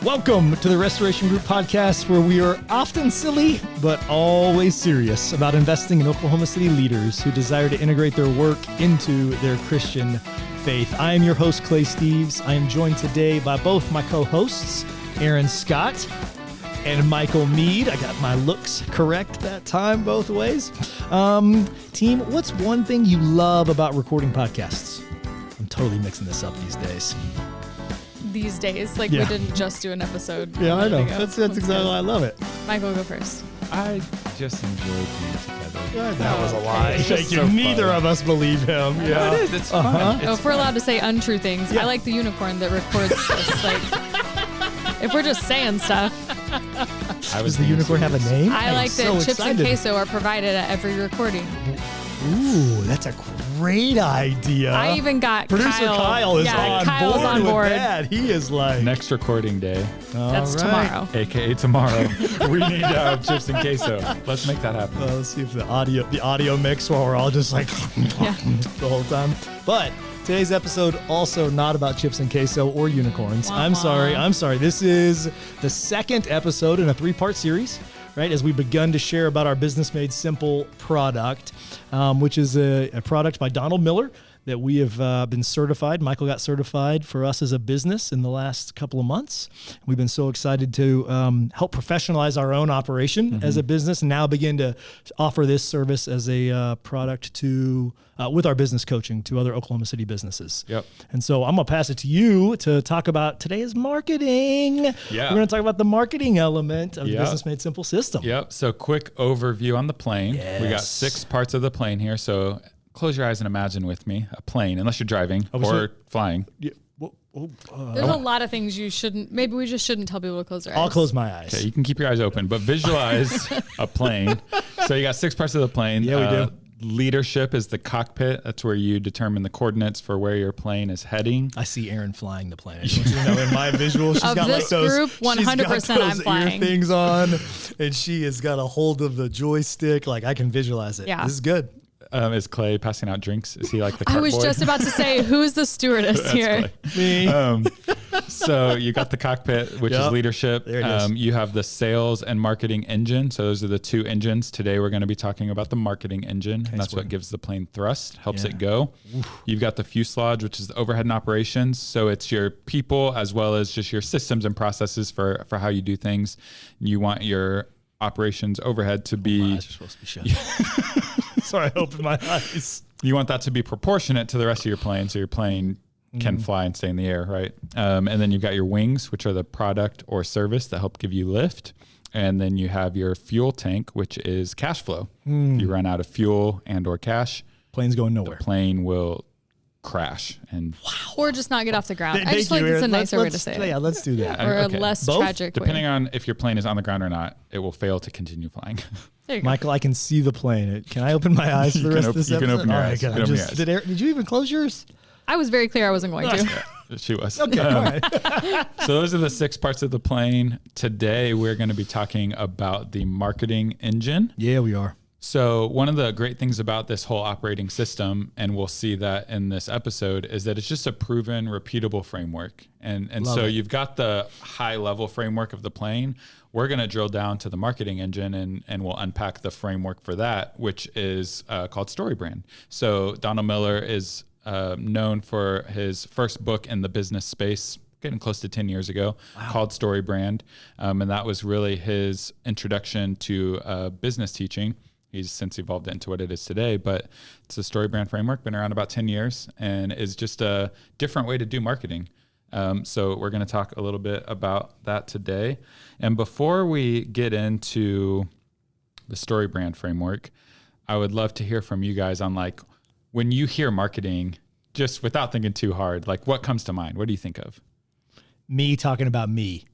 Welcome to the Restoration Group podcast, where we are often silly, but always serious about investing in Oklahoma City leaders who desire to integrate their work into their Christian faith. I am your host, Clay Steves. I am joined today by both my co-hosts, Aaron Scott and Michael Mead. I got my looks correct that time, both ways. Team, what's one thing you love about recording podcasts? I'm totally mixing this up these days. These days, we didn't just do an episode. Yeah, I know. That's exactly why I love it. Michael, go first. I just enjoyed being together. That was a lie. Thank you. So neither of us believe him. Yeah, it is. It's fun. It's if we're allowed to say untrue things, I like the unicorn that records this. If we're just saying stuff. Does the unicorn have a name? I like that chips and queso are provided at every recording. Ooh, that's a great idea. I even got Producer Kyle is Kyle's on board. With that. He is like next recording day. That's tomorrow. AKA tomorrow. We need chips and queso. Let's make that happen. Let's see if the audio mix while we're all just like the whole time. But today's episode also not about chips and queso or unicorns. I'm sorry. This is the second episode in a 3-part series, right? As we've begun to share about our Business Made Simple product, which is a product by Donald Miller that we have been certified. Michael got certified for us as a business in the last couple of months. We've been so excited to help professionalize our own operation as a business and now begin to offer this service as a product to with our business coaching to other Oklahoma City businesses. Yep. And so I'm going to pass it to you to talk about today's marketing. Yeah. We're going to talk about the marketing element of the Business Made Simple system. Yep. So quick overview on the plane. Yes. We got 6 parts of the plane here. So close your eyes and imagine with me a plane, unless you're driving or flying. Yeah. There's a lot of things you shouldn't. Maybe we just shouldn't tell people to close their eyes. I'll close my eyes. Okay, you can keep your eyes open, but visualize a plane. So you got 6 parts of the plane. Yeah, we do. Leadership is the cockpit. That's where you determine the coordinates for where your plane is heading. I see Erin flying the plane. I just want you to know in my visual, she's Of got this like those, group, 100% I'm flying. ear things on, and she has got a hold of the joystick. Like I can visualize it. Yeah. This is good. Is Clay passing out drinks? Is he like the cart I was boy? just about to say, who's the stewardess here? Me. So you got the cockpit, which is leadership. There it is. You have the sales and marketing engine. So those are the 2 engines. Today we're going to be talking about the marketing engine. And that's what gives the plane thrust, helps it go. You've got the fuselage, which is the overhead and operations. So it's your people as well as just your systems and processes for how you do things. You want your operations overhead to be... My eyes are supposed to be shut. Sorry, I opened my eyes. You want that to be proportionate to the rest of your plane, so your plane can fly and stay in the air, right? And then you've got your wings, which are the product or service that help give you lift. And then you have your fuel tank, which is cash flow. If you run out of fuel and or cash, Plane's going nowhere. the plane will crash. And Or just not get off the ground. I Thank just feel you, like it's a Erin. nicer way to Let's- say it. Yeah, let's do that. Or Okay. a less Both? tragic depending way. on if your plane is on the ground or not, it will fail to continue flying. There you go. Michael, I can see the plane. Can I open my eyes for the You rest can of this you can episode? open your Oh my eyes. God, You can open your eyes. Did you even close yours? I was very clear I wasn't going to. She was. Okay, all right. So those are the 6 parts of the plane. Today, we're going to be talking about the marketing engine. Yeah, we are. So one of the great things about this whole operating system, and we'll see that in this episode, is that it's just a proven, repeatable framework. And Love so it. you've got the high level framework of the plane. We're going to drill down to the marketing engine and we'll unpack the framework for that, which is called StoryBrand. So Donald Miller is known for his first book in the business space, getting close to 10 years ago, called StoryBrand. And that was really his introduction to business teaching. He's since evolved it into what it is today, but it's a StoryBrand framework, been around about 10 years, and is just a different way to do marketing. So we're going to talk a little bit about that today. And before we get into the StoryBrand framework, I would love to hear from you guys on when you hear marketing, just without thinking too hard, what comes to mind? What do you think of? Me talking about me.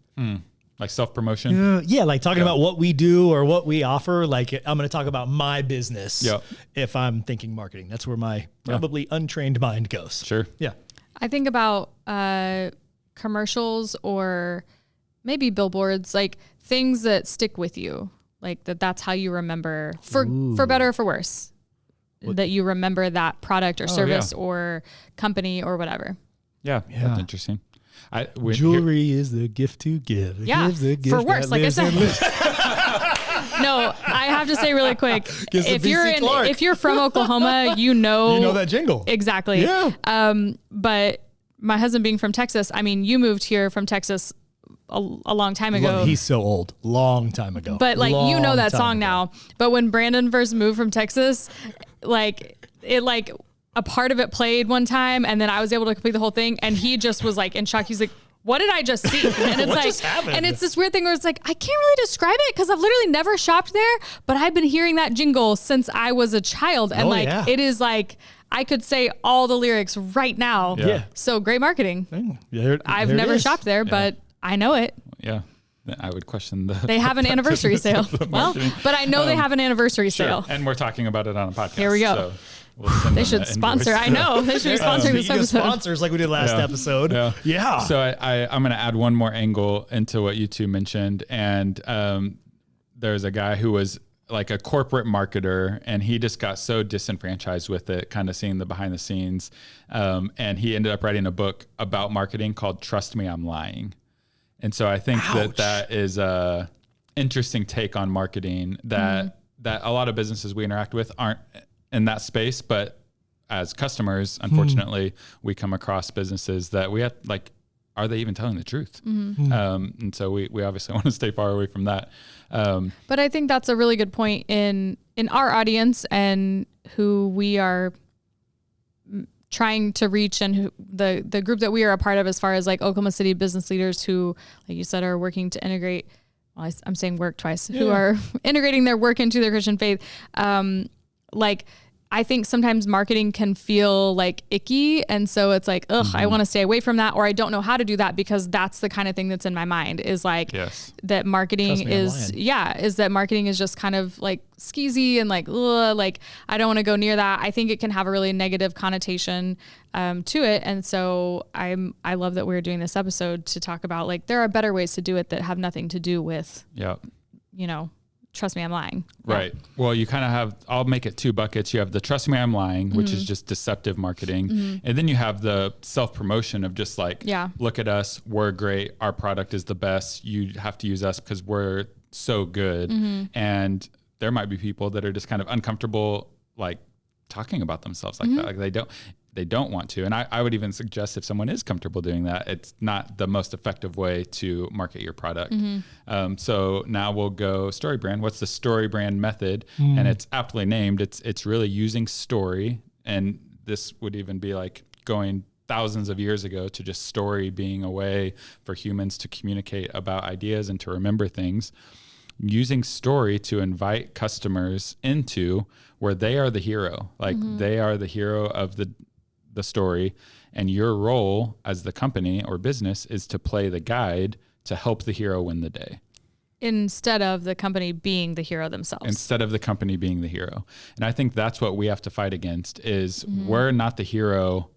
Like self-promotion? Yeah, like talking about what we do or what we offer. Like I'm going to talk about my business if I'm thinking marketing. That's where my probably untrained mind goes. Sure. Yeah. I think about commercials or maybe billboards, like things that stick with you, like that's how you remember for better or for worse, that you remember that product or service or company or whatever. Yeah, that's interesting. Jewelry is the gift to give. It gives the gift for worse, like I said. No, I have to say really quick. If you're from Oklahoma, you know that jingle. Exactly. Yeah. But my husband being from Texas, I mean, you moved here from Texas a long time ago. He's so old. Long time ago. But like, you know that song now. But when Brandon first moved from Texas, a part of it played one time, and then I was able to complete the whole thing, and he just was like in shock. He's like, what did I just see? And it's just happened? And it's this weird thing where it's like, I can't really describe it because I've literally never shopped there, but I've been hearing that jingle since I was a child. And it is like, I could say all the lyrics right now. Yeah. So great marketing. I've there never shopped there, but I know it. Yeah. I would question they have an anniversary sale. Well, but I know they have an anniversary sale. And we're talking about it on a podcast. Here we go. So they should sponsor. I know they should be sponsoring this episode. Sponsors like we did last episode. Yeah. So I'm going to add one more angle into what you two mentioned. And there's a guy who was like a corporate marketer, and he just got so disenfranchised with it, kind of seeing the behind the scenes. And he ended up writing a book about marketing called Trust Me, I'm Lying. And so I think that is a interesting take on marketing that a lot of businesses we interact with aren't in that space, but as customers, unfortunately, we come across businesses that we have like, are they even telling the truth? And so we obviously want to stay far away from that. But I think that's a really good point in our audience and who we are trying to reach, and who, the group that we are a part of, as far as like Oklahoma City business leaders who, like you said, are working to integrate. Well, I'm saying work twice. Who are integrating their work into their Christian faith. I think sometimes marketing can feel like icky. And so it's like, I want to stay away from that, or I don't know how to do that, because that's the kind of thing that's in my mind is like that marketing is that marketing is just kind of like skeezy and like I don't want to go near that. I think it can have a really negative connotation to it. And so I love that we're doing this episode to talk about like, there are better ways to do it that have nothing to do with, trust me, I'm lying. Right. Yeah. Well, you kind of have, I'll make it two buckets. You have the trust me, I'm lying, which is just deceptive marketing. And then you have the self-promotion of just like, look at us, we're great. Our product is the best. You have to use us because we're so good. And there might be people that are just kind of uncomfortable, like talking about themselves like that. Like they don't want to. And I would even suggest if someone is comfortable doing that, it's not the most effective way to market your product. So now we'll go StoryBrand. What's the StoryBrand method? And it's aptly named. It's really using story. And this would even be like going thousands of years ago to just story being a way for humans to communicate about ideas and to remember things. Using story to invite customers into where they are the hero. Like they are the hero of the story, and your role as the company or business is to play the guide to help the hero win the day. Instead of the company being the hero themselves. Instead of the company being the hero. And I think that's what we have to fight against is we're not the hero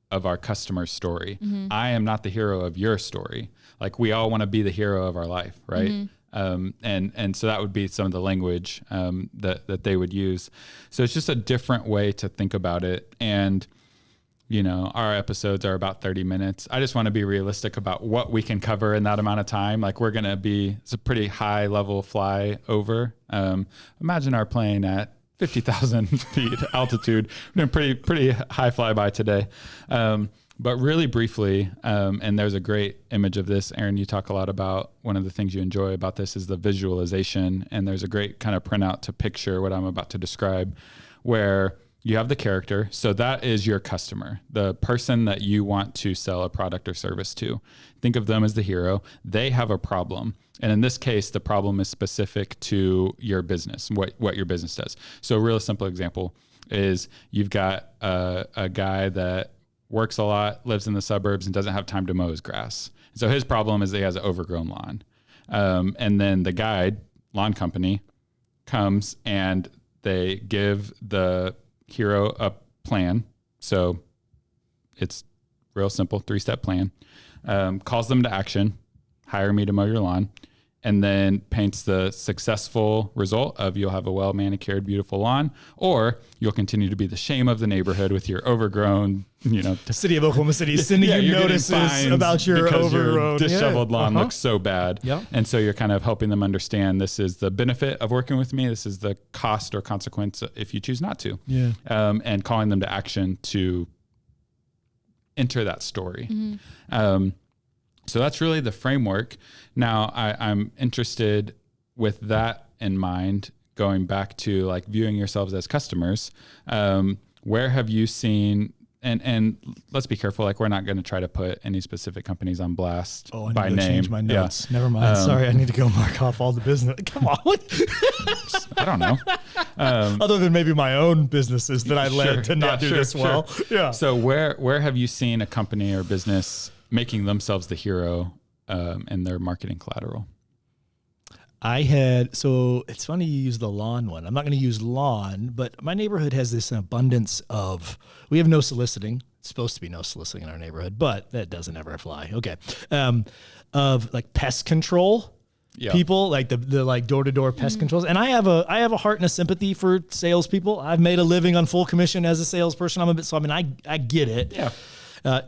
of our customer's story. I am not the hero of your story. Like we all want to be the hero of our life, right? And so that would be some of the language that they would use. So it's just a different way to think about it. And our episodes are about 30 minutes. I just want to be realistic about what we can cover in that amount of time. Like we're going to it's a pretty high level fly over. Imagine our plane at 50,000 feet altitude. We're doing pretty high flyby today. But really briefly, and there's a great image of this. Aaron, you talk a lot about one of the things you enjoy about this is the visualization. And there's a great kind of printout to picture what I'm about to describe, where you have the character. So that is your customer, the person that you want to sell a product or service to. Think of them as the hero. They have a problem. And in this case, the problem is specific to your business, what your business does. So a real simple example is you've got a guy that works a lot, lives in the suburbs, and doesn't have time to mow his grass. So his problem is that he has an overgrown lawn. And then the guide, lawn company, comes and they give the hero a plan. So it's real simple, 3-step plan. Calls them to action, hire me to mow your lawn. and then paints the successful result of you'll have a well manicured, beautiful lawn, or you'll continue to be the shame of the neighborhood with your overgrown, the city of Oklahoma City sending you notices about your overgrown, disheveled lawn looks so bad. Yeah. And so you're kind of helping them understand this is the benefit of working with me. This is the cost or consequence if you choose not to. Yeah. And calling them to action to enter that story. So that's really the framework. Now I'm interested with that in mind, going back to like viewing yourselves as customers. Where have you seen, and let's be careful, like we're not going to try to put any specific companies on blast by name. Change my notes. Yeah. Never mind. Sorry, I need to go mark off all the business. Come on. I don't know. Other than maybe my own businesses that I led to not do this well. Yeah. So where have you seen a company or business making themselves the hero in their marketing collateral? So it's funny you use the lawn one. I'm not going to use lawn, but my neighborhood has this abundance of, we have no soliciting. It's supposed to be no soliciting in our neighborhood, but that doesn't ever fly. Okay. Of like pest control. Yeah. People like the like door-to-door pest controls. And I have a heart and a sympathy for salespeople. I've made a living on full commission as a salesperson. I get it. Yeah.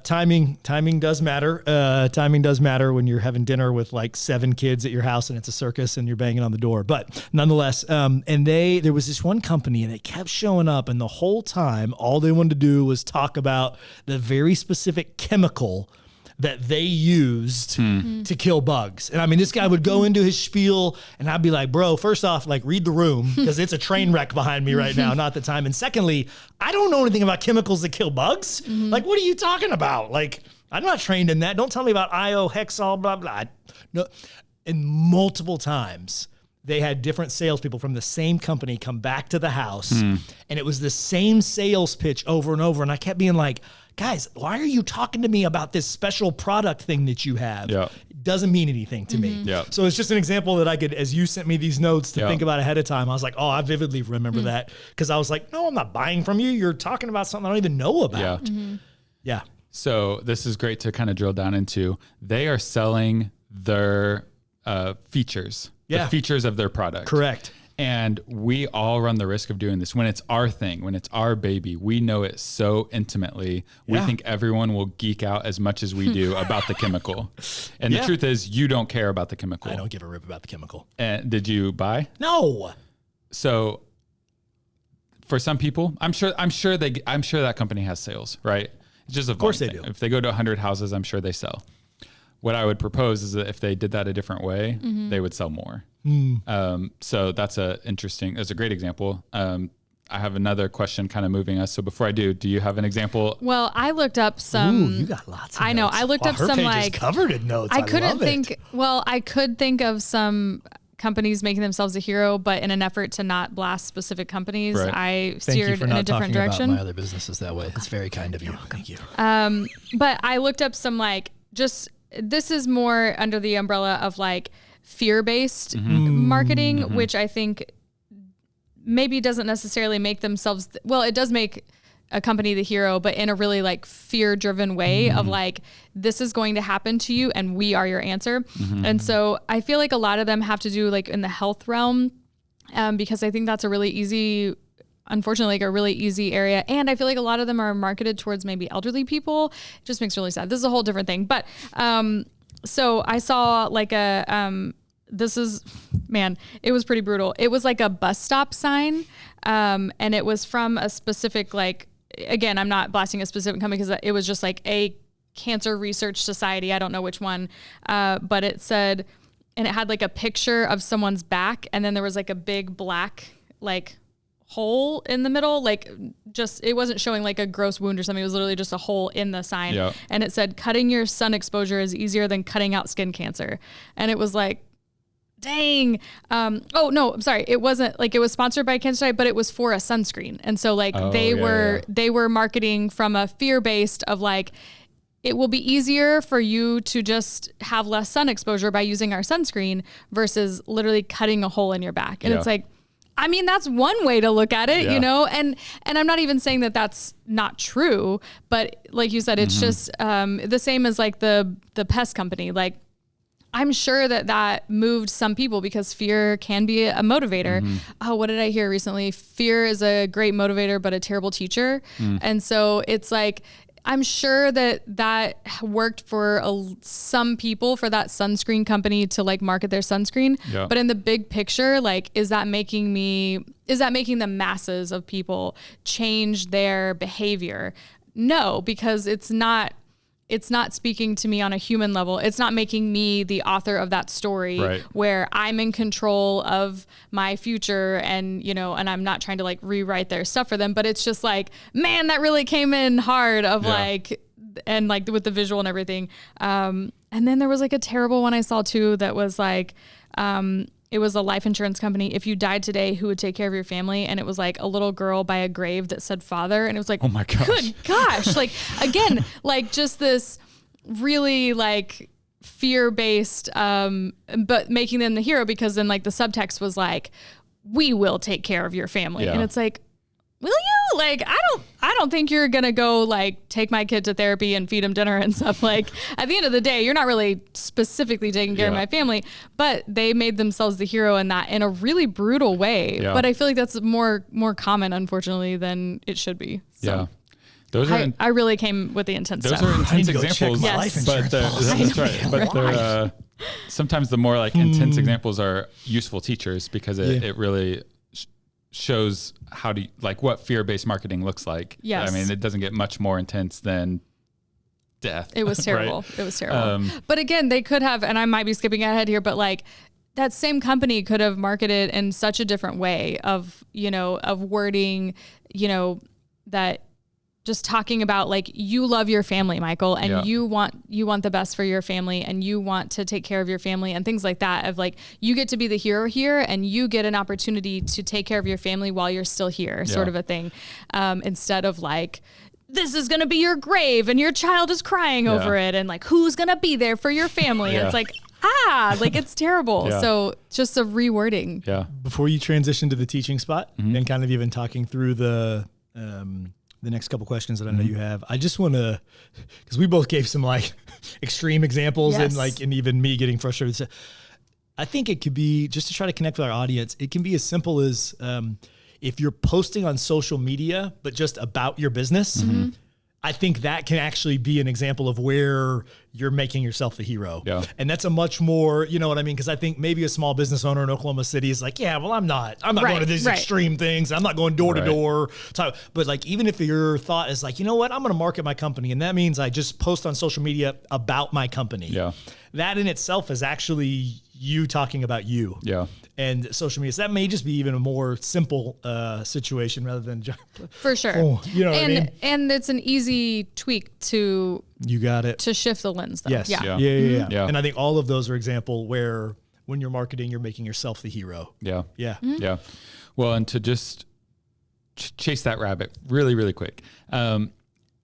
Timing does matter. Timing does matter when you're having dinner with like 7 kids at your house and it's a circus and you're banging on the door. But nonetheless, there was this one company and it kept showing up, and the whole time, all they wanted to do was talk about the very specific chemical that they used to kill bugs. And I mean, this guy would go into his spiel and I'd be like, bro, first off, like read the room because it's a train wreck behind me right now, not the time. And secondly, I don't know anything about chemicals that kill bugs. Like, what are you talking about? Like, I'm not trained in that. Don't tell me about hexol, blah, blah. No. And multiple times they had different salespeople from the same company come back to the house and it was the same sales pitch over and over. And I kept being like, guys, why are you talking to me about this special product thing that you have? Yeah. It doesn't mean anything to me. Yeah. So it's just an example that I could, as you sent me these notes to think about ahead of time, I was like, oh, I vividly remember that. Because I was like, no, I'm not buying from you. You're talking about something I don't even know about. Yeah. So this is great to kind of drill down into. They are selling their features, the features of their product. Correct. And we all run the risk of doing this. When it's our thing, when it's our baby, we know it so intimately. We think everyone will geek out as much as we do about the chemical. And the truth is, you don't care about the chemical. I don't give a rip about the chemical. And did you buy? No. So for some people, I'm sure that company has sales, right? It's just of course they do. If they go to 100 houses, I'm sure they sell. What I would propose is that if they did that a different way, they would sell more. So that's a great example. I have another question kind of moving us. So before I do you have an example? Well, I looked up some. Ooh, you got lots of I know. notes. I looked up her some page like is covered in notes. I could think of some companies making themselves a hero, but in an effort to not blast specific companies, I steered in a different direction. About my other businesses that way. It's very kind of you. Thank you. But I looked up some this is more under the umbrella of like fear-based marketing, which I think maybe doesn't necessarily make themselves, it does make a company the hero, but in a really like fear-driven way of like, this is going to happen to you and we are your answer. And so I feel like a lot of them have to do like in the health realm, because I think that's a really easy area. And I feel like a lot of them are marketed towards maybe elderly people. It just makes me really sad. This is a whole different thing. But so I saw like it was pretty brutal. It was like a bus stop sign. And it was from a specific, like, again, I'm not blasting a specific company because it was just like a cancer research society. I don't know which one. But it said, and it had like a picture of someone's back. And then there was like a big black, like, hole in the middle, like just, it wasn't showing like a gross wound or something. It was literally just a hole in the sign. Yep. And it said, cutting your sun exposure is easier than cutting out skin cancer. And it was like, dang. Oh no, I'm sorry. It wasn't like, it was sponsored by Cancer Society, but it was for a sunscreen. And so like they were marketing from a fear-based of like, it will be easier for you to just have less sun exposure by using our sunscreen versus literally cutting a hole in your back. And it's like, I mean, that's one way to look at it, you know, and I'm not even saying that that's not true, but like you said, it's just the same as like the pest company. Like I'm sure that moved some people because fear can be a motivator. Oh, what did I hear recently? Fear is a great motivator, but a terrible teacher. And so it's like, I'm sure that worked for some people, for that sunscreen company to like market their sunscreen. Yeah. But in the big picture, like, is that making the masses of people change their behavior? No, because it's not speaking to me on a human level. It's not making me the author of that story where I'm in control of my future and, and I'm not trying to like rewrite their stuff for them, but it's just like, man, that really came in hard and like with the visual and everything. And then there was like a terrible one I saw too, that was like, it was a life insurance company. If you died today, who would take care of your family? And it was like a little girl by a grave that said father. And it was like, oh my gosh. Good gosh. Like, again, like just this really like fear-based, but making them the hero, because then like the subtext was like, we will take care of your family. And it's like, will you? Like, I don't think you're going to go like take my kid to therapy and feed him dinner and stuff. Like at the end of the day, you're not really specifically taking care of my family, but they made themselves the hero in a really brutal way. Yeah. But I feel like that's more common, unfortunately, than it should be. So. Yeah. I really came with the intense stuff. Those are intense examples. Yes. But that's right. But they're, sometimes the more like intense examples are useful teachers, because it really shows what fear-based marketing looks like. Yes. I mean, it doesn't get much more intense than death. It was terrible. Right? It was terrible. But again, they could have, and I might be skipping ahead here, but like that same company could have marketed in such a different way of wording, that just talking about like, you love your family, Michael, and you want the best for your family, and you want to take care of your family and things like that, of like, you get to be the hero here and you get an opportunity to take care of your family while you're still here, sort of a thing. Instead of like, this is going to be your grave and your child is crying over it. And like, who's going to be there for your family? And it's like, like it's terrible. So just a rewording. Yeah. Before you transition to the teaching spot and kind of even talking through the next couple questions that I know you have, I just want to, because we both gave some like extreme examples and even me getting frustrated. So I think it could be, just to try to connect with our audience, it can be as simple as if you're posting on social media, but just about your business, I think that can actually be an example of where you're making yourself the hero. Yeah. And that's a much more, you know what I mean? Because I think maybe a small business owner in Oklahoma City is like, yeah, well, I'm not going to these extreme things. I'm not going door to door. But like, even if your thought is like, you know what, I'm going to market my company, and that means I just post on social media about my company. Yeah. That in itself is actually you talking about you. Yeah. And social media. So that may just be even a more simple situation rather than just, for sure. You know what I mean? And it's an easy tweak to to shift the lens though. Yes. Yeah. And I think all of those are example where when you're marketing, you're making yourself the hero. Yeah. Yeah. Yeah. Well, and to just chase that rabbit really, really quick.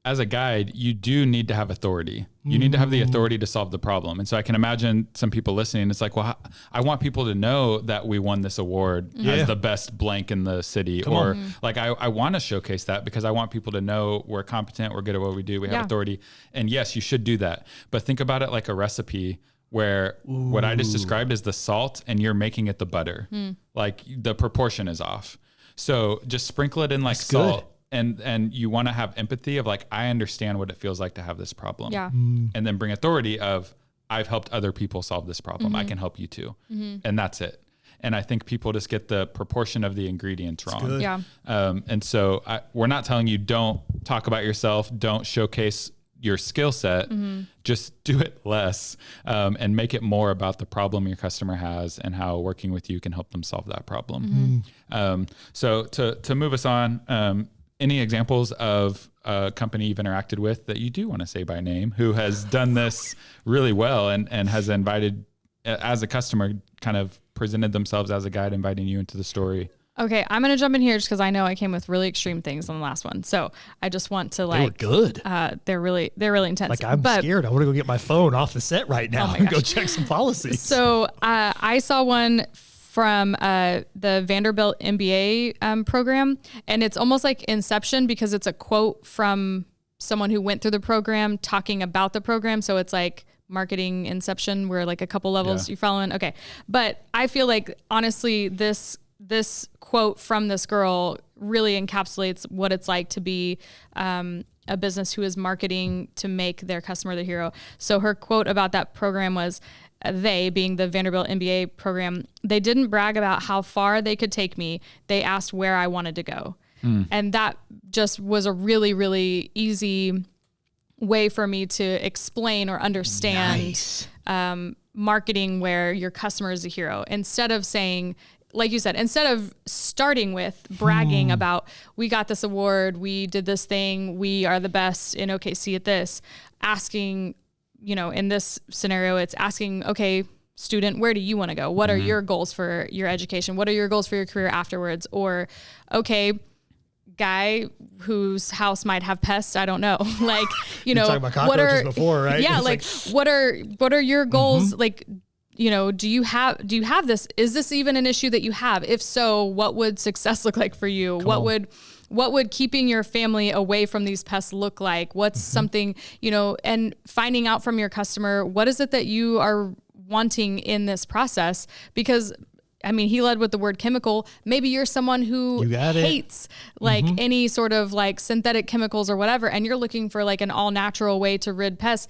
As a guide, you do need to have authority. You need to have the authority to solve the problem. And so I can imagine some people listening, it's like, well, I want people to know that we won this award as the best blank in the city. Like, I want to showcase that because I want people to know we're competent, we're good at what we do, we have authority. And yes, you should do that. But think about it like a recipe where what I just described is the salt and you're making it the butter. Like the proportion is off. So just sprinkle it in like salt. And you want to have empathy of like, I understand what it feels like to have this problem. Yeah. And then bring authority of, I've helped other people solve this problem. I can help you too. And that's it. And I think people just get the proportion of the ingredients wrong. Yeah. And so we're not telling you don't talk about yourself, don't showcase your skill set, just do it less and make it more about the problem your customer has and how working with you can help them solve that problem. So to move us on, any examples of a company you've interacted with that you do want to say by name who has done this really well and has invited, as a customer, kind of presented themselves as a guide, inviting you into the story? Okay, I'm going to jump in here just because I know I came with really extreme things on the last one. So I just want to like... They were good. They're really intense. Like, I'm scared. I want to go get my phone off the set right now and go check some policies. So I saw one from the Vanderbilt MBA program. And it's almost like Inception because it's a quote from someone who went through the program talking about the program. So it's like marketing inception where like a couple levels you're following. Okay. But I feel like honestly, this quote from this girl really encapsulates what it's like to be a business who is marketing to make their customer the hero. So her quote about that program was, they, being the Vanderbilt MBA program, they didn't brag about how far they could take me. They asked where I wanted to go. And that just was a really, really easy way for me to explain or understand marketing where your customer is a hero. Instead of saying, like you said, instead of starting with bragging about, we got this award, we did this thing, we are the best in OKC at this, asking, you know, in this scenario, it's asking, okay, student, where do you want to go? What are your goals for your education? What are your goals for your career afterwards? Or, okay, guy whose house might have pests, I don't know. Like, you know, talking about cockroaches before, right? Yeah, like what are your goals? Like, you know, do you have this? Is this even an issue that you have? If so, what would success look like for you? What would keeping your family away from these pests look like? What's something, you know, and finding out from your customer, what is it that you are wanting in this process? Because I mean, he led with the word chemical. Maybe you're someone who hates like any sort of like synthetic chemicals or whatever, and you're looking for like an all natural way to rid pests.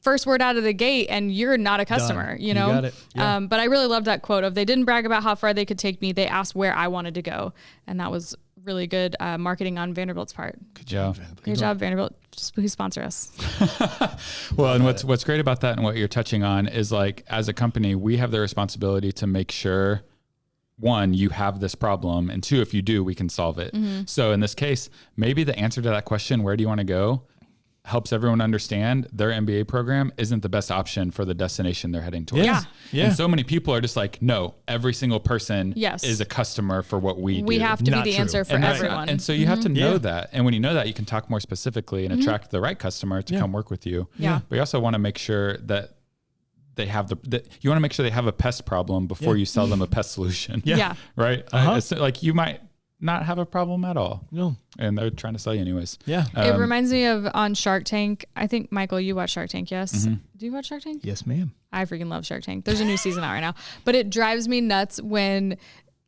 First word out of the gate, and you're not a customer, you know? got it. Yeah. But I really loved that quote of, they didn't brag about how far they could take me. They asked where I wanted to go. And that was really good marketing on Vanderbilt's part. Good job, Vanderbilt. Good job, Vanderbilt. Please sponsor us. Well, and what's great about that and what you're touching on is like, as a company, we have the responsibility to make sure, one, you have this problem, and two, if you do, we can solve it. So in this case, maybe the answer to that question, where do you want to go, helps everyone understand their MBA program isn't the best option for the destination they're heading towards. Yeah. And so many people are just like, no, every single person is a customer for what we do. We have to be the answer for everyone. And so you have to know that. And when you know that, you can talk more specifically and attract the right customer to come work with you. Yeah. But you also want to make sure that they have you want to make sure they have a pest problem before you sell them a pest solution. Right? It's like you might not have a problem at all. No. And they're trying to sell you anyways. Yeah. It reminds me of on Shark Tank. I think, Michael, you watch Shark Tank, yes? Do you watch Shark Tank? Yes, ma'am. I freaking love Shark Tank. There's a new season out right now. But it drives me nuts when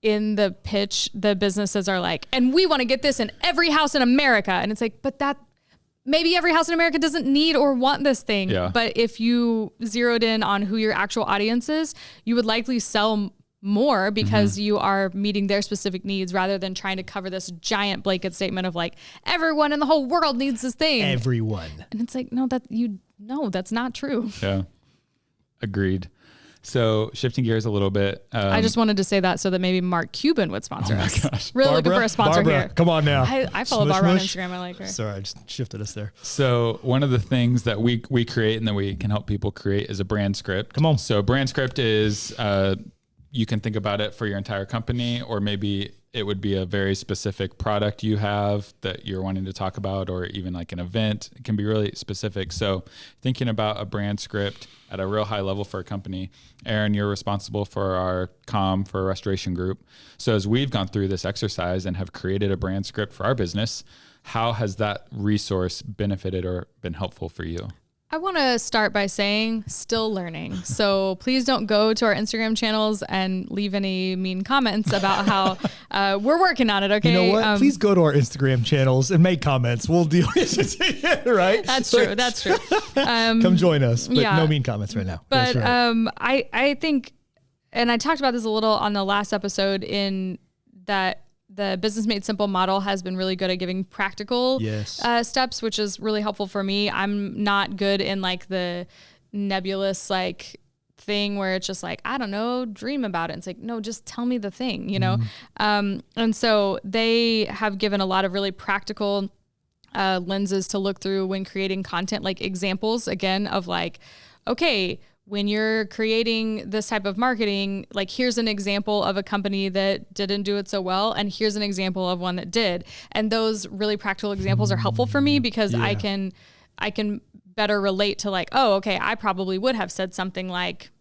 in the pitch, the businesses are like, and we want to get this in every house in America. And it's like, but that maybe every house in America doesn't need or want this thing. Yeah. But if you zeroed in on who your actual audience is, you would likely sell more because you are meeting their specific needs rather than trying to cover this giant blanket statement of like, everyone in the whole world needs this thing. Everyone. And it's like, no, that's not true. Yeah. Agreed. So shifting gears a little bit. I just wanted to say that so that maybe Mark Cuban would sponsor us. Gosh. Really looking for a sponsor here. Come on now. I follow Smush, Barbara on smush. Instagram. I like her. Sorry, I just shifted us there. So one of the things that we create and that we can help people create is a brand script. Come on. So a brand script is, you can think about it for your entire company, or maybe it would be a very specific product you have that you're wanting to talk about, or even like an event. It can be really specific. So thinking about a brand script at a real high level for a company. Aaron, you're responsible for our comm for a restoration group. So as we've gone through this exercise and have created a brand script for our business, how has that resource benefited or been helpful for you? I want to start by saying still learning. So please don't go to our Instagram channels and leave any mean comments about how we're working on it. Okay. You know what? Please go to our Instagram channels and make comments. We'll deal with it. Right. That's true. That's true. Come join us, but no mean comments right now. But That's right. I think, and I talked about this a little on the last episode, in that the Business Made Simple model has been really good at giving practical steps, which is really helpful for me. I'm not good in like the nebulous like thing where it's just like, I don't know, dream about it. It's like, no, just tell me the thing, you know? And so they have given a lot of really practical lenses to look through when creating content, like examples again of like, okay, when you're creating this type of marketing, like here's an example of a company that didn't do it so well, and here's an example of one that did. And those really practical examples are helpful for me because I can better relate to like, oh, okay, I probably would have said something like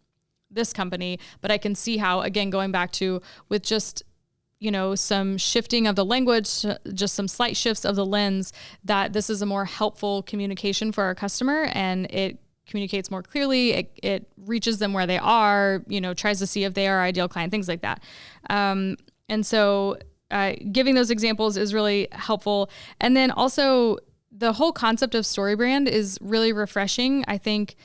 this company, but I can see how, again, going back to with just, you know, some shifting of the language, just some slight shifts of the lens, that this is a more helpful communication for our customer, and it communicates more clearly. It reaches them where they are, tries to see if they are our ideal client, things like that. And so giving those examples is really helpful. And then also the whole concept of StoryBrand is really refreshing. I think,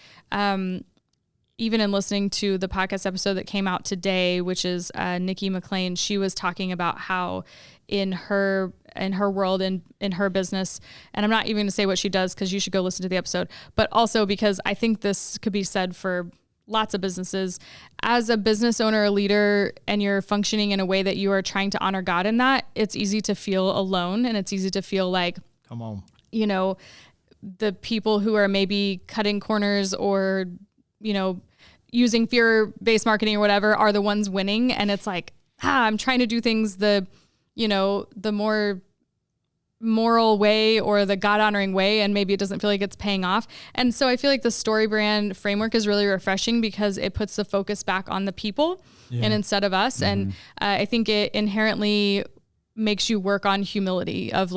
even in listening to the podcast episode that came out today, which is Nikki McLean, she was talking about how in her world and in her business, and I'm not even going to say what she does because you should go listen to the episode, but also because I think this could be said for lots of businesses. As a business owner or leader, and you're functioning in a way that you are trying to honor God in that, it's easy to feel alone, and it's easy to feel like, come on, the people who are maybe cutting corners or, using fear-based marketing or whatever are the ones winning. And it's like, I'm trying to do things the more moral way or the God-honoring way, and maybe it doesn't feel like it's paying off. And so I feel like the StoryBrand framework is really refreshing because it puts the focus back on the people and instead of us. And I think it inherently makes you work on humility of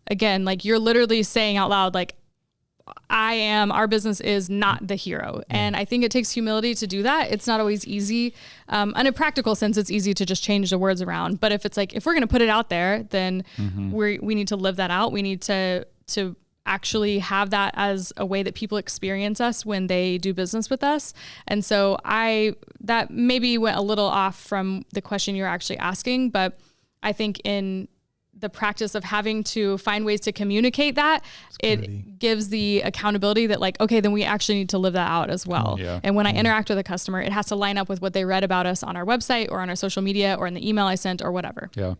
again, you're literally saying out loud, our business is not the hero. And I think it takes humility to do that. It's not always easy. In a practical sense, it's easy to just change the words around. But if it's if we're going to put it out there, then we need to live that out. We need to actually have that as a way that people experience us when they do business with us. And so that maybe went a little off from the question you're actually asking, but I think in the practice of having to find ways to communicate that, it gives the accountability that okay, then we actually need to live that out as well. And when I interact with a customer, it has to line up with what they read about us on our website or on our social media or in the email I sent or whatever. Yeah.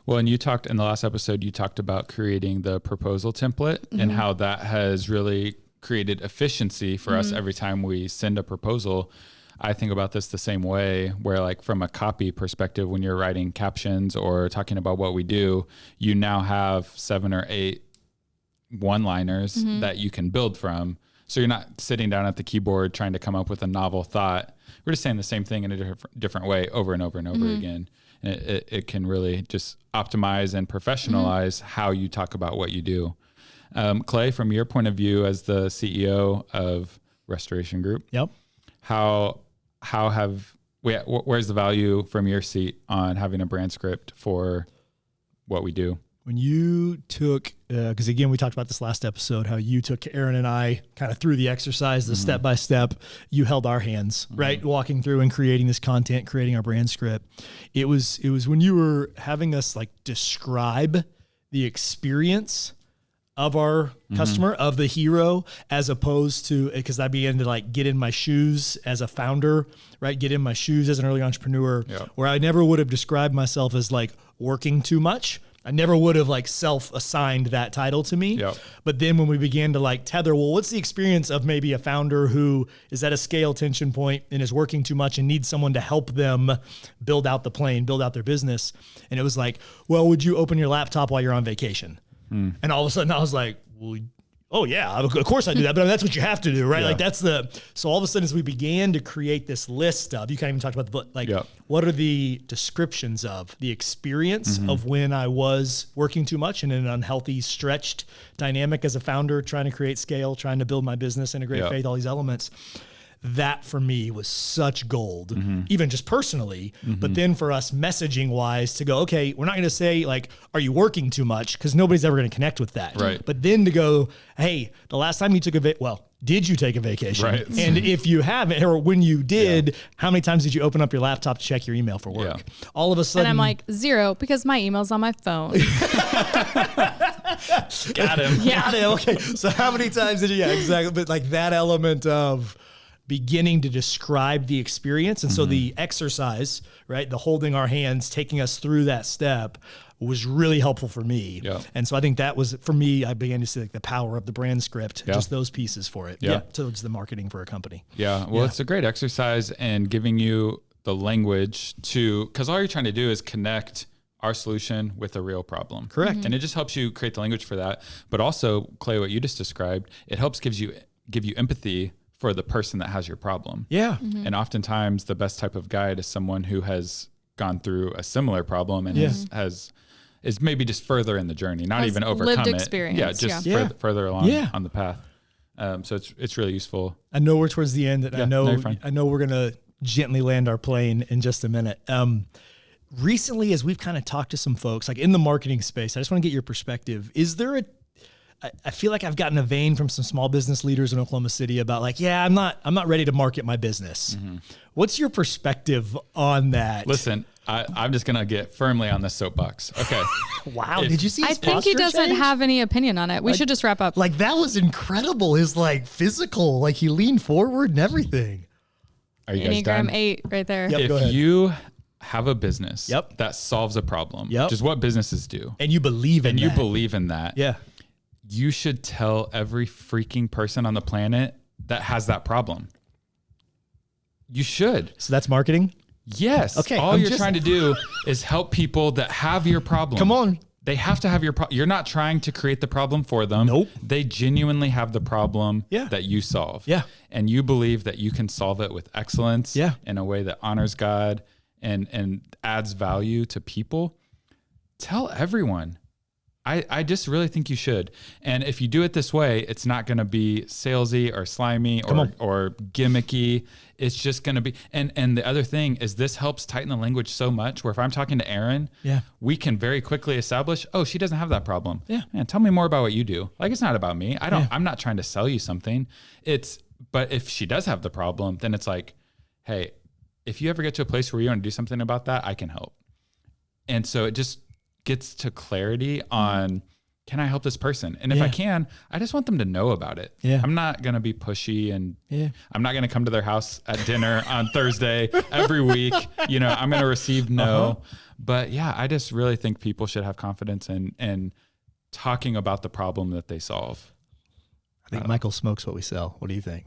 Well, and you talked in the last episode, you talked about creating the proposal template and how that has really created efficiency for us every time we send a proposal. I think about this the same way where from a copy perspective, when you're writing captions or talking about what we do, you now have 7 or 8 one-liners that you can build from. So you're not sitting down at the keyboard trying to come up with a novel thought. We're just saying the same thing in a different way over and over and over again. And it can really just optimize and professionalize how you talk about what you do. Clay, from your point of view as the CEO of Restoration Group, where's the value from your seat on having a brand script for what we do? When you took, because again, we talked about this last episode, how you took Aaron and I kind of through the exercise, the step-by-step, you held our hands, right? Walking through and creating this content, creating our brand script. It was when you were having us describe the experience of our customer, of the hero, as opposed to, because I began to get in my shoes as a founder, right? Get in my shoes as an early entrepreneur, where I never would have described myself as working too much. I never would have self-assigned that title to me. But then when we began to tether, well, what's the experience of maybe a founder who is at a scale tension point and is working too much and needs someone to help them build out the plane, build out their business? And it was well, would you open your laptop while you're on vacation? And all of a sudden I was well, oh yeah, of course I do that, but that's what you have to do, right? So all of a sudden as we began to create this list of, you can't even talk about the book, what are the descriptions of the experience of when I was working too much and in an unhealthy, stretched dynamic as a founder, trying to create scale, trying to build my business, integrate faith, all these elements. That for me was such gold, even just personally, but then for us messaging wise to go, okay, we're not going to say are you working too much? Because nobody's ever going to connect with that. Right. But then to go, hey, the last time you took did you take a vacation? Right. And if you haven't, or when you did, how many times did you open up your laptop to check your email for work? All of a sudden. And I'm 0 because my email's on my phone. Got him. Got him. Okay. So how many times did you, exactly. But that element of beginning to describe the experience. And so the exercise, right, the holding our hands, taking us through that step was really helpful for me. And so I think that was, for me, I began to see the power of the brand script, just those pieces for it. Towards the marketing for a company. Well, it's a great exercise and giving you the language because all you're trying to do is connect our solution with a real problem. Correct. And it just helps you create the language for that. But also, Clay, what you just described, it helps give you empathy for the person that has your problem. And oftentimes the best type of guide is someone who has gone through a similar problem and is maybe just further in the journey, not even overcome lived it. Experience. Further along on the path. So it's really useful. I know we're towards the end, and Yeah, I no, you're fine. know we're gonna gently land our plane in just a minute. Recently, as we've kind of talked to some folks, like in the marketing space, I just want to get your perspective. Is there I feel like I've gotten a vein from some small business leaders in Oklahoma City about like, yeah, I'm not ready to market my business. What's your perspective on that? Listen, I'm just gonna get firmly on this soapbox. Okay. Wow. Did you see his I think he posture doesn't change? have any opinion on it. We should just wrap up. Like that was incredible. His like physical, like he leaned forward and everything. Are you guys Enneagram done? 8 right there. Yep. Go If ahead. you have a business Yep. that solves a problem, Yep. which is what businesses do, And you believe in and you that. believe in that, Yeah. you should tell every freaking person on the planet that has that problem. You should. So that's marketing. Yes. Okay, All I'm you're just- trying to do is help people that have your problem. Come on. They have to have your problem. You're not trying to create the problem for them. Nope. They genuinely have the problem Yeah. that you solve. Yeah. And you believe that you can solve it with excellence Yeah. in a way that honors God and adds value to people. Tell everyone. I just really think you should. And if you do it this way, it's not going to be salesy or slimy or gimmicky. It's just going to be, and the other thing is this helps tighten the language so much where if I'm talking to Erin, Yeah. we can very quickly establish, oh, she doesn't have that problem. Yeah. Man, tell me more about what you do. Like, it's not about me. I'm not trying to sell you something. But if she does have the problem, then it's like, hey, if you ever get to a place where you want to do something about that, I can help. And so it just gets to clarity on, can I help this person? And if Yeah. I can, I just want them to know about it. Yeah. I'm not going to be pushy and Yeah. I'm not going to come to their house at dinner on Thursday every week. I'm going to receive no. But yeah, I just really think people should have confidence in talking about the problem that they solve. I think Michael smokes what we sell. What do you think?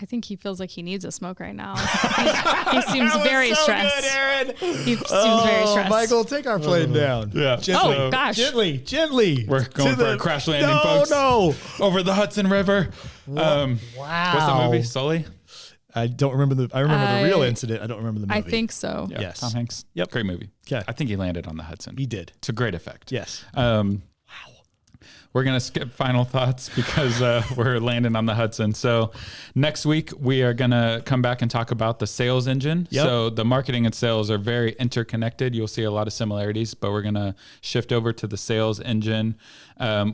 I think he feels like he needs a smoke right now. He seems very stressed. Aaron. He seems very stressed. Michael, take our plane down. Yeah. Gently. Oh, gosh. Gently. We're going for a crash landing, folks. No. Over the Hudson River. Wow. What's the movie? Sully? I don't remember I remember the real incident. I don't remember the movie. I think so. Yeah, Yes. Tom Hanks. Yep. Great movie. Okay. I think he landed on the Hudson. He did. To great effect. Yes. We're going to skip final thoughts because we're landing on the Hudson. So next week, we are going to come back and talk about the sales engine. Yep. So the marketing and sales are very interconnected. You'll see a lot of similarities, but we're going to shift over to the sales engine.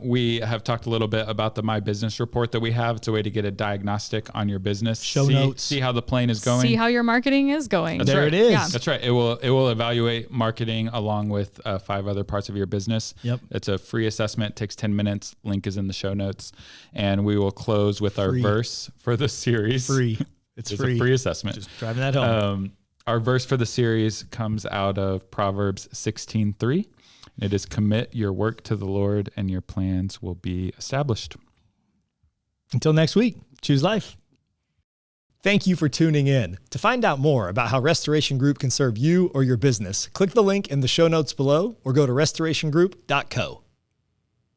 We have talked a little bit about the My Business report that we have. It's a way to get a diagnostic on your business. Show notes. See how the plane is going. See how your marketing is going. That's There right. it is. Yeah. That's right. It will evaluate marketing along with 5 other parts of your business. Yep. It's a free assessment. Takes 10 minutes. Link is in the show notes. And we will close with our Free. verse for the series. Free. It's It's free. a free assessment. Just driving that home. Our verse for the series comes out of Proverbs 16:3. It is commit your work to the Lord and your plans will be established. Until next week, choose life. Thank you for tuning in. To find out more about how Restoration Group can serve you or your business, click the link in the show notes below or go to restorationgroup.co.